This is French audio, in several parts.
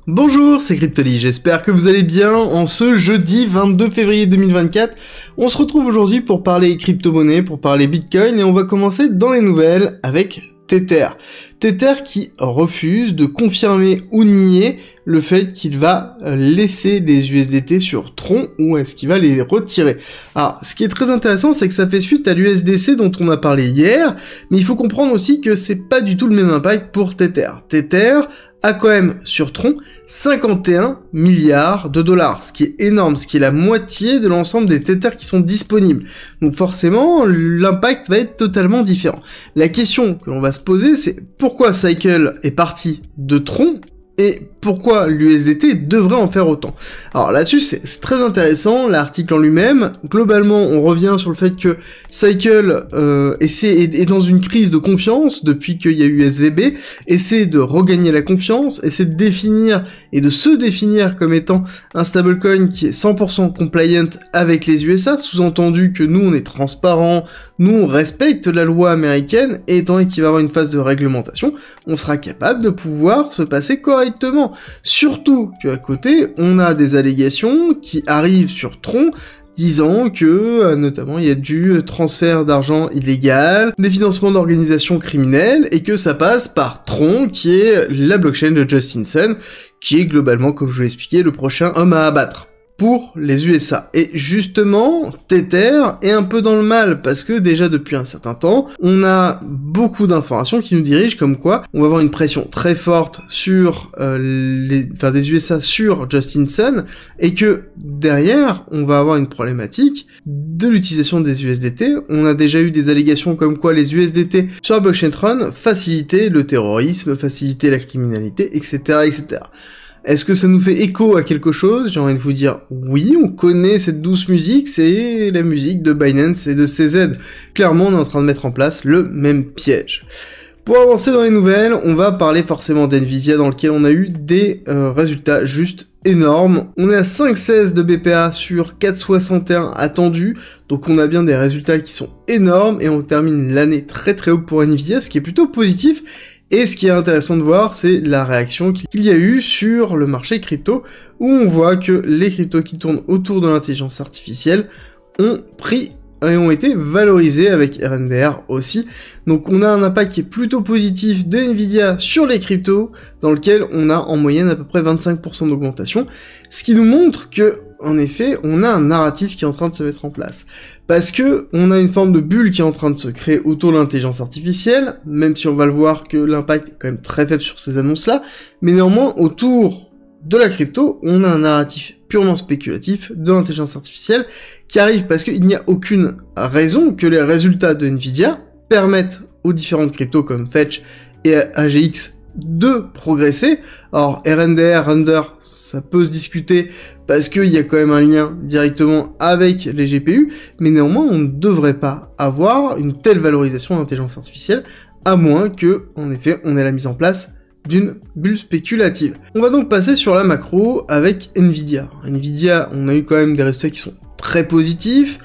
Bonjour, c'est Cryptoly, j'espère que vous allez bien en ce jeudi 22 février 2024. On se retrouve aujourd'hui pour parler crypto-monnaie, pour parler Bitcoin, et on va commencer dans les nouvelles avec Tether. Tether qui refuse de confirmer ou nier le fait qu'il va laisser les USDT sur Tron, ou est-ce qu'il va les retirer. Alors, ce qui est très intéressant, c'est que ça fait suite à l'USDC dont on a parlé hier, mais il faut comprendre aussi que c'est pas du tout le même impact pour Tether. Tether a quand même sur Tron 51 milliards de dollars, ce qui est énorme, ce qui est la moitié de l'ensemble des Tether qui sont disponibles. Donc forcément, l'impact va être totalement différent. La question que l'on va se poser, c'est pourquoi Cycle est parti de Tron et pourquoi l'USDT devrait en faire autant. Alors là-dessus, c'est très intéressant, l'article en lui-même. Globalement, on revient sur le fait que Cycle est dans une crise de confiance depuis qu'il y a eu SVB, essaie de regagner la confiance, essaie de définir et de se définir comme étant un stablecoin qui est 100% compliant avec les USA, sous-entendu que nous, on est transparent, nous, on respecte la loi américaine, et étant donné qu'il va y avoir une phase de réglementation, on sera capable de pouvoir se passer correctement. Surtout qu'à côté, on a des allégations qui arrivent sur Tron, disant que, notamment, il y a du transfert d'argent illégal, des financements d'organisations criminelles, et que ça passe par Tron, qui est la blockchain de Justin Sun, qui est globalement, comme je vous l'ai expliqué, le prochain homme à abattre pour les USA. Et justement, Tether est un peu dans le mal, parce que déjà depuis un certain temps, on a beaucoup d'informations qui nous dirigent comme quoi on va avoir une pression très forte sur des USA sur Justin Sun, et que derrière, on va avoir une problématique de l'utilisation des USDT. On a déjà eu des allégations comme quoi les USDT sur la blockchain Tron facilitaient le terrorisme, facilitaient la criminalité, etc., etc. Est-ce que ça nous fait écho à quelque chose? J'ai envie de vous dire oui, on connaît cette douce musique, c'est la musique de Binance et de CZ. Clairement, on est en train de mettre en place le même piège. Pour avancer dans les nouvelles, on va parler forcément d'NVIDIA, dans lequel on a eu des résultats juste énormes. On est à 5,16 de BPA sur 4,61 attendus, donc on a bien des résultats qui sont énormes, et on termine l'année très très haut pour NVIDIA, ce qui est plutôt positif. Et ce qui est intéressant de voir, c'est la réaction qu'il y a eu sur le marché crypto, où on voit que les cryptos qui tournent autour de l'intelligence artificielle ont pris et ont été valorisés avec RNDR aussi. Donc on a un impact qui est plutôt positif de Nvidia sur les cryptos, dans lequel on a en moyenne à peu près 25% d'augmentation, ce qui nous montre que, en effet, on a un narratif qui est en train de se mettre en place. Parce que on a une forme de bulle qui est en train de se créer autour de l'intelligence artificielle, même si on va le voir que l'impact est quand même très faible sur ces annonces-là, mais néanmoins, autour de la crypto, on a un narratif purement spéculatif de l'intelligence artificielle qui arrive parce qu'il n'y a aucune raison que les résultats de Nvidia permettent aux différentes cryptos comme Fetch et AGX de progresser. Alors RNDR, Render, ça peut se discuter parce qu'il y a quand même un lien directement avec les GPU, mais néanmoins on ne devrait pas avoir une telle valorisation de l'intelligence artificielle, à moins que, en effet, on ait la mise en place d'une bulle spéculative. On va donc passer sur la macro avec Nvidia. Nvidia, on a eu quand même des résultats qui sont très positifs.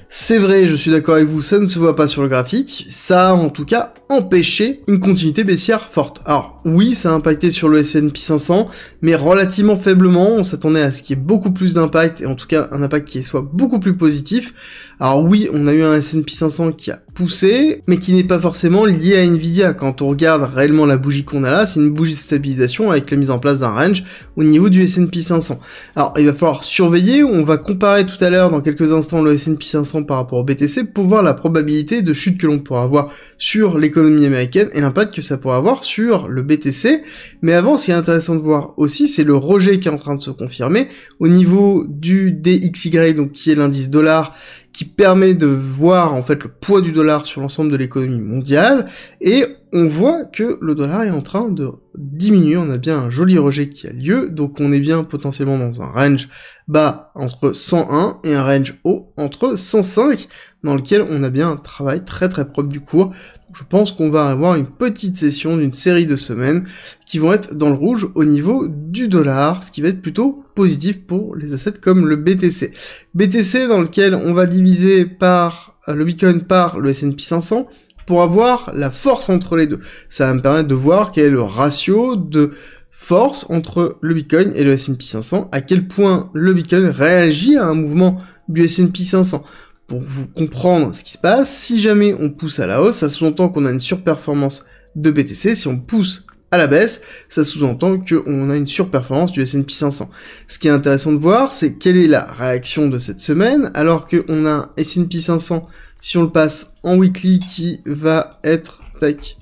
C'est vrai, je suis d'accord avec vous, ça ne se voit pas sur le graphique, ça a en tout cas empêché une continuité baissière forte. Alors oui, ça a impacté sur le S&P 500, mais relativement faiblement, on s'attendait à ce qu'il y ait beaucoup plus d'impact, et en tout cas un impact qui soit beaucoup plus positif. Alors oui, on a eu un S&P 500 qui a poussé, mais qui n'est pas forcément lié à Nvidia. Quand on regarde réellement la bougie qu'on a là, c'est une bougie de stabilisation avec la mise en place d'un range au niveau du S&P 500. Alors il va falloir surveiller, on va comparer tout à l'heure dans quelques instants le S&P 500 par rapport au BTC pour voir la probabilité de chute que l'on pourra avoir sur l'économie américaine et l'impact que ça pourra avoir sur le BTC. Mais avant, ce qui est intéressant de voir aussi, c'est le rejet qui est en train de se confirmer au niveau du DXY, donc qui est l'indice dollar, qui permet de voir en fait le poids du dollar sur l'ensemble de l'économie mondiale, et on voit que le dollar est en train de diminuer, on a bien un joli rejet qui a lieu, donc on est bien potentiellement dans un range bas entre 101 et un range haut entre 105, dans lequel on a bien un travail très très propre du cours. Donc je pense qu'on va avoir une petite session d'une série de semaines qui vont être dans le rouge au niveau du dollar, ce qui va être plutôt positif pour les assets comme le BTC. BTC dans lequel on va diviser par le Bitcoin par le S&P 500, pour avoir la force entre les deux. Ça va me permettre de voir quel est le ratio de force entre le Bitcoin et le S&P 500, à quel point le Bitcoin réagit à un mouvement du S&P 500. Pour vous comprendre ce qui se passe, si jamais on pousse à la hausse, ça sous-entend qu'on a une surperformance de BTC. Si on pousse à la baisse, ça sous-entend qu'on a une surperformance du S&P 500. Ce qui est intéressant de voir, c'est quelle est la réaction de cette semaine, alors qu'on a un S&P 500, si on le passe en weekly, qui va être, tac,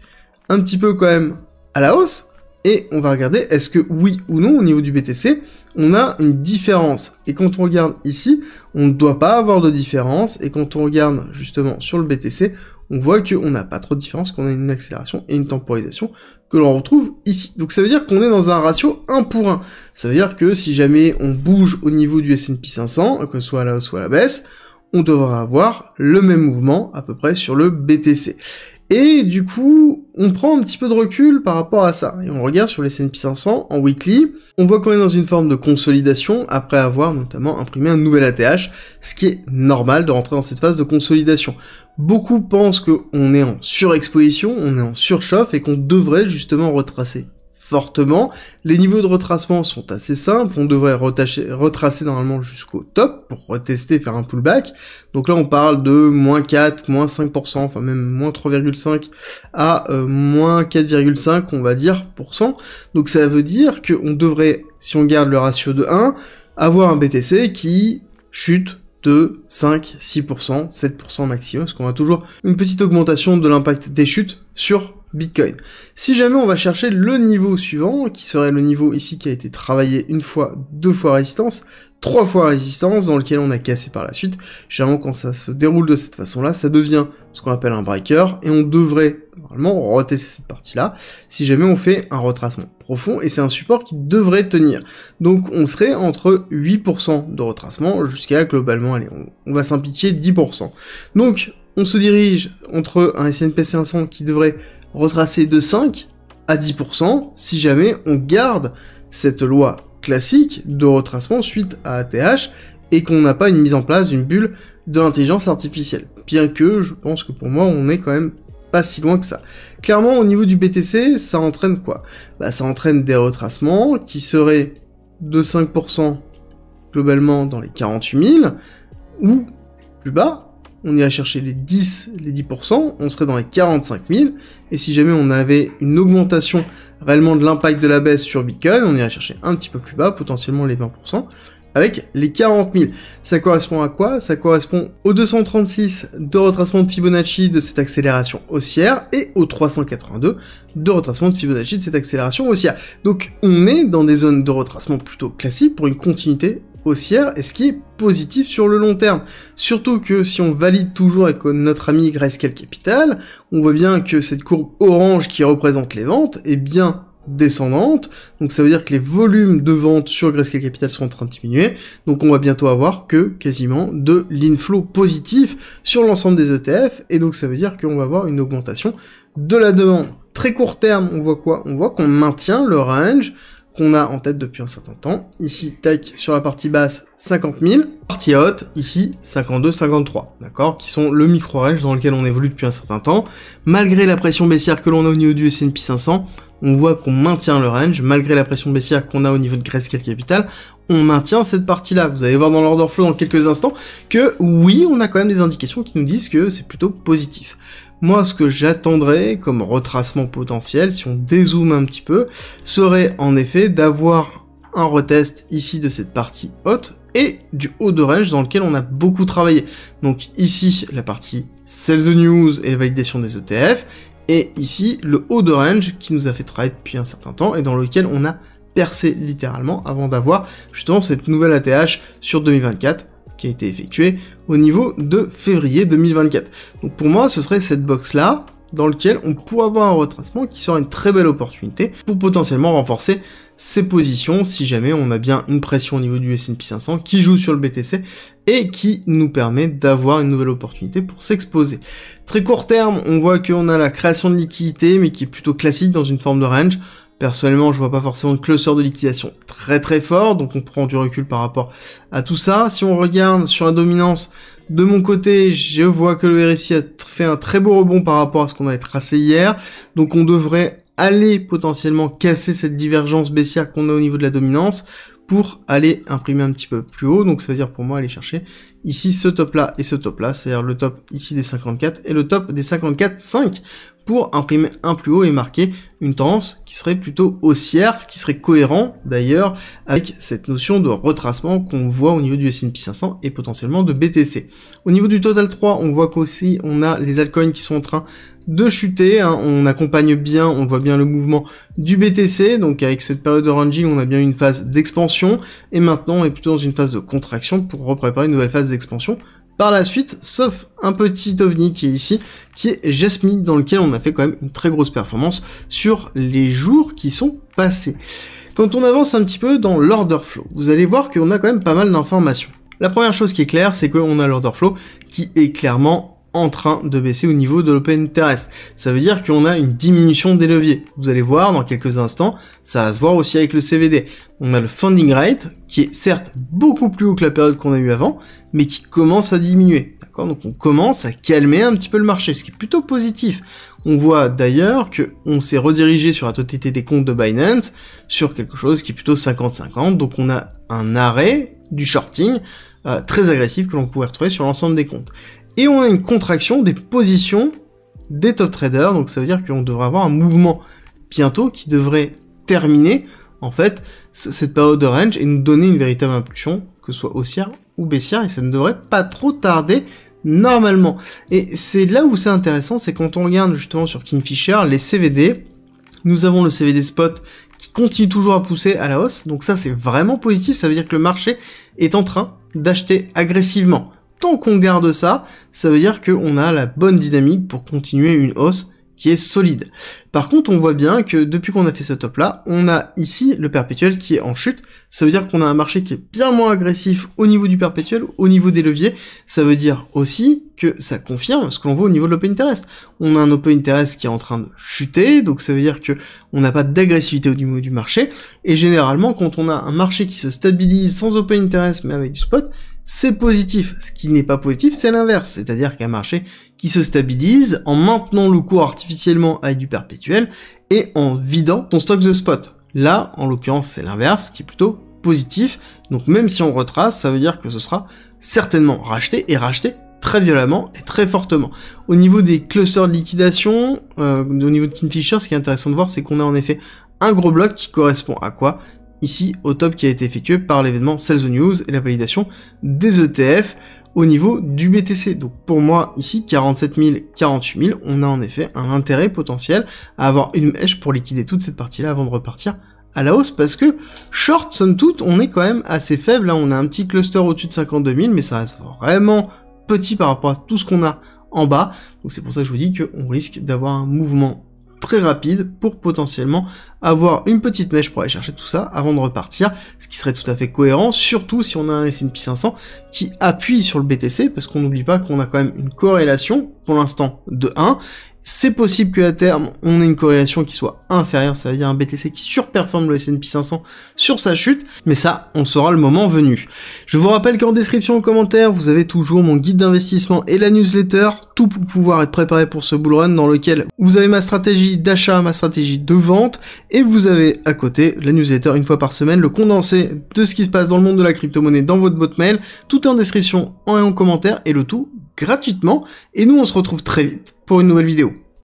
un petit peu quand même à la hausse, et on va regarder est-ce que oui ou non, au niveau du BTC, on a une différence. Et quand on regarde ici, on ne doit pas avoir de différence, et quand on regarde justement sur le BTC, on voit qu'on n'a pas trop de différence, qu'on a une accélération et une temporisation que l'on retrouve ici. Donc ça veut dire qu'on est dans un ratio 1 pour 1. Ça veut dire que si jamais on bouge au niveau du S&P 500, que ce soit à la hausse ou à la baisse, on devra avoir le même mouvement à peu près sur le BTC. Et du coup, on prend un petit peu de recul par rapport à ça. Et on regarde sur les S&P 500 en weekly, on voit qu'on est dans une forme de consolidation après avoir notamment imprimé un nouvel ATH, ce qui est normal de rentrer dans cette phase de consolidation. Beaucoup pensent qu'on est en surexposition, on est en surchauffe et qu'on devrait justement retracer fortement. Les niveaux de retracement sont assez simples, on devrait retracer normalement jusqu'au top pour retester, faire un pullback. Donc là on parle de moins 4, moins 5%, enfin même moins 3,5 à moins 4,5 on va dire %. Donc ça veut dire qu'on devrait, si on garde le ratio de 1, avoir un BTC qui chute de 5, 6%, 7% maximum, parce qu'on a toujours une petite augmentation de l'impact des chutes sur Bitcoin. Si jamais on va chercher le niveau suivant, qui serait le niveau ici qui a été travaillé une fois, 2 fois résistance, 3 fois résistance, dans lequel on a cassé par la suite, généralement quand ça se déroule de cette façon-là, ça devient ce qu'on appelle un breaker, et on devrait normalement retester cette partie-là, si jamais on fait un retracement profond, et c'est un support qui devrait tenir. Donc on serait entre 8% de retracement, jusqu'à globalement, allez, on va simplifier 10%. Donc on se dirige entre un S&P 500 qui devrait retracer de 5 à 10% si jamais on garde cette loi classique de retracement suite à ATH et qu'on n'a pas une mise en place d'une bulle de l'intelligence artificielle. Bien que je pense que pour moi on est quand même pas si loin que ça. Clairement au niveau du BTC ça entraîne quoi? Bah ça entraîne des retracements qui seraient de 5% globalement dans les 48 000 ou plus bas. On irait chercher les 10%, on serait dans les 45 000, et si jamais on avait une augmentation réellement de l'impact de la baisse sur Bitcoin, on irait chercher un petit peu plus bas, potentiellement les 20%, avec les 40 000. Ça correspond à quoi? Ça correspond aux 236 de retracement de Fibonacci de cette accélération haussière, et aux 382 de retracement de Fibonacci de cette accélération haussière. Donc on est dans des zones de retracement plutôt classiques pour une continuité haussière, et ce qui est positif sur le long terme. Surtout que si on valide toujours avec notre ami Grayscale Capital, on voit bien que cette courbe orange qui représente les ventes est bien descendante, donc ça veut dire que les volumes de vente sur Grayscale Capital sont en train de diminuer, donc on va bientôt avoir que quasiment de l'inflow positif sur l'ensemble des ETF, et donc ça veut dire qu'on va avoir une augmentation de la demande. Très court terme, on voit quoi? On voit qu'on maintient le range qu'on a en tête depuis un certain temps. Ici, tac, sur la partie basse, 50 000. Partie haute, ici, 52, 53, d'accord, qui sont le micro-range dans lequel on évolue depuis un certain temps. Malgré la pression baissière que l'on a au niveau du S&P 500, on voit qu'on maintient le range, malgré la pression baissière qu'on a au niveau de Grayscale Capital, on maintient cette partie-là. Vous allez voir dans l'order flow dans quelques instants que oui, on a quand même des indications qui nous disent que c'est plutôt positif. Moi, ce que j'attendrais comme retracement potentiel, si on dézoome un petit peu, serait en effet d'avoir un retest ici de cette partie haute et du haut de range dans lequel on a beaucoup travaillé. Donc ici, la partie Sell the News et validation des ETF, et ici, le haut de range qui nous a fait travailler depuis un certain temps et dans lequel on a percé littéralement avant d'avoir justement cette nouvelle ATH sur 2024 qui a été effectuée au niveau de février 2024. Donc pour moi, ce serait cette box-là dans lequel on pourrait avoir un retracement qui sera une très belle opportunité pour potentiellement renforcer ses positions si jamais on a bien une pression au niveau du S&P 500 qui joue sur le BTC et qui nous permet d'avoir une nouvelle opportunité pour s'exposer. Très court terme, on voit qu'on a la création de liquidité mais qui est plutôt classique dans une forme de range. Personnellement, je vois pas forcément de cluster de liquidation très fort, donc on prend du recul par rapport à tout ça. Si on regarde sur la dominance, de mon côté, je vois que le RSI a fait un très beau rebond par rapport à ce qu'on avait tracé hier, donc on devrait aller potentiellement casser cette divergence baissière qu'on a au niveau de la dominance pour aller imprimer un petit peu plus haut. Donc ça veut dire pour moi aller chercher ici ce top là et ce top là, c'est-à-dire le top ici des 54 et le top des 54,5 pour imprimer un plus haut et marquer une tendance qui serait plutôt haussière, ce qui serait cohérent d'ailleurs avec cette notion de retracement qu'on voit au niveau du S&P 500 et potentiellement de BTC. Au niveau du Total 3, on voit qu'aussi on a les altcoins qui sont en train de chuter, hein. On accompagne bien, on voit bien le mouvement du BTC, donc avec cette période de ranging, on a bien une phase d'expansion, et maintenant on est plutôt dans une phase de contraction pour repréparer une nouvelle phase d'expansion par la suite, sauf un petit ovni qui est ici, qui est Jasmine, dans lequel on a fait quand même une très grosse performance sur les jours qui sont passés. Quand on avance un petit peu dans l'order flow, vous allez voir qu'on a quand même pas mal d'informations. La première chose qui est claire, c'est qu'on a l'order flow qui est clairement en train de baisser au niveau de l'open interest. Ça veut dire qu'on a une diminution des leviers. Vous allez voir dans quelques instants, ça va se voir aussi avec le CVD. On a le funding rate qui est certes beaucoup plus haut que la période qu'on a eu avant, mais qui commence à diminuer. D'accord ? Donc on commence à calmer un petit peu le marché, ce qui est plutôt positif. On voit d'ailleurs qu'on s'est redirigé sur la totalité des comptes de Binance sur quelque chose qui est plutôt 50-50, donc on a un arrêt du shorting très agressif que l'on pourrait retrouver sur l'ensemble des comptes. Et on a une contraction des positions des top traders, donc ça veut dire qu'on devrait avoir un mouvement bientôt qui devrait terminer, en fait, cette période de range et nous donner une véritable impulsion, que ce soit haussière ou baissière, et ça ne devrait pas trop tarder normalement. Et c'est là où c'est intéressant, c'est quand on regarde justement sur Kingfisher, les CVD, nous avons le CVD spot qui continue toujours à pousser à la hausse, donc ça c'est vraiment positif, ça veut dire que le marché est en train d'acheter agressivement. Tant qu'on garde ça, ça veut dire qu'on a la bonne dynamique pour continuer une hausse qui est solide. Par contre, on voit bien que depuis qu'on a fait ce top là, on a ici le perpétuel qui est en chute. Ça veut dire qu'on a un marché qui est bien moins agressif au niveau du perpétuel, au niveau des leviers. Ça veut dire aussi que ça confirme ce que l'on voit au niveau de l'open interest. On a un open interest qui est en train de chuter, donc ça veut dire que on n'a pas d'agressivité au niveau du marché. Et généralement, quand on a un marché qui se stabilise sans open interest mais avec du spot, c'est positif. Ce qui n'est pas positif, c'est l'inverse. C'est-à-dire qu'un marché qui se stabilise en maintenant le cours artificiellement avec du perpétuel et en vidant son stock de spot. Là, en l'occurrence, c'est l'inverse, qui est plutôt positif. Donc même si on retrace, ça veut dire que ce sera certainement racheté et racheté très violemment et très fortement. Au niveau des clusters de liquidation, au niveau de Kingfisher, ce qui est intéressant de voir, c'est qu'on a en effet un gros bloc qui correspond à quoi ? Ici, au top qui a été effectué par l'événement Sell the News et la validation des ETF au niveau du BTC. Donc pour moi, ici, 47 000, 48 000, on a en effet un intérêt potentiel à avoir une mèche pour liquider toute cette partie-là avant de repartir à la hausse, parce que short, somme toute, on est quand même assez faible. Là, on a un petit cluster au-dessus de 52 000, mais ça reste vraiment petit par rapport à tout ce qu'on a en bas. Donc c'est pour ça que je vous dis qu'on risque d'avoir un mouvement très rapide pour potentiellement avoir une petite mèche pour aller chercher tout ça avant de repartir, ce qui serait tout à fait cohérent, surtout si on a un S&P 500 qui appuie sur le BTC, parce qu'on n'oublie pas qu'on a quand même une corrélation, pour l'instant, de 1. C'est possible qu'à terme, on ait une corrélation qui soit inférieure, ça veut dire un BTC qui surperforme le S&P 500 sur sa chute, mais ça, on saura le moment venu. Je vous rappelle qu'en description, en commentaire, vous avez toujours mon guide d'investissement et la newsletter, tout pour pouvoir être préparé pour ce bull run dans lequel vous avez ma stratégie d'achat, ma stratégie de vente, et vous avez à côté la newsletter une fois par semaine, le condensé de ce qui se passe dans le monde de la crypto-monnaie dans votre boîte mail, tout est en description et en commentaire, et le tout gratuitement, et nous on se retrouve très vite pour une nouvelle vidéo.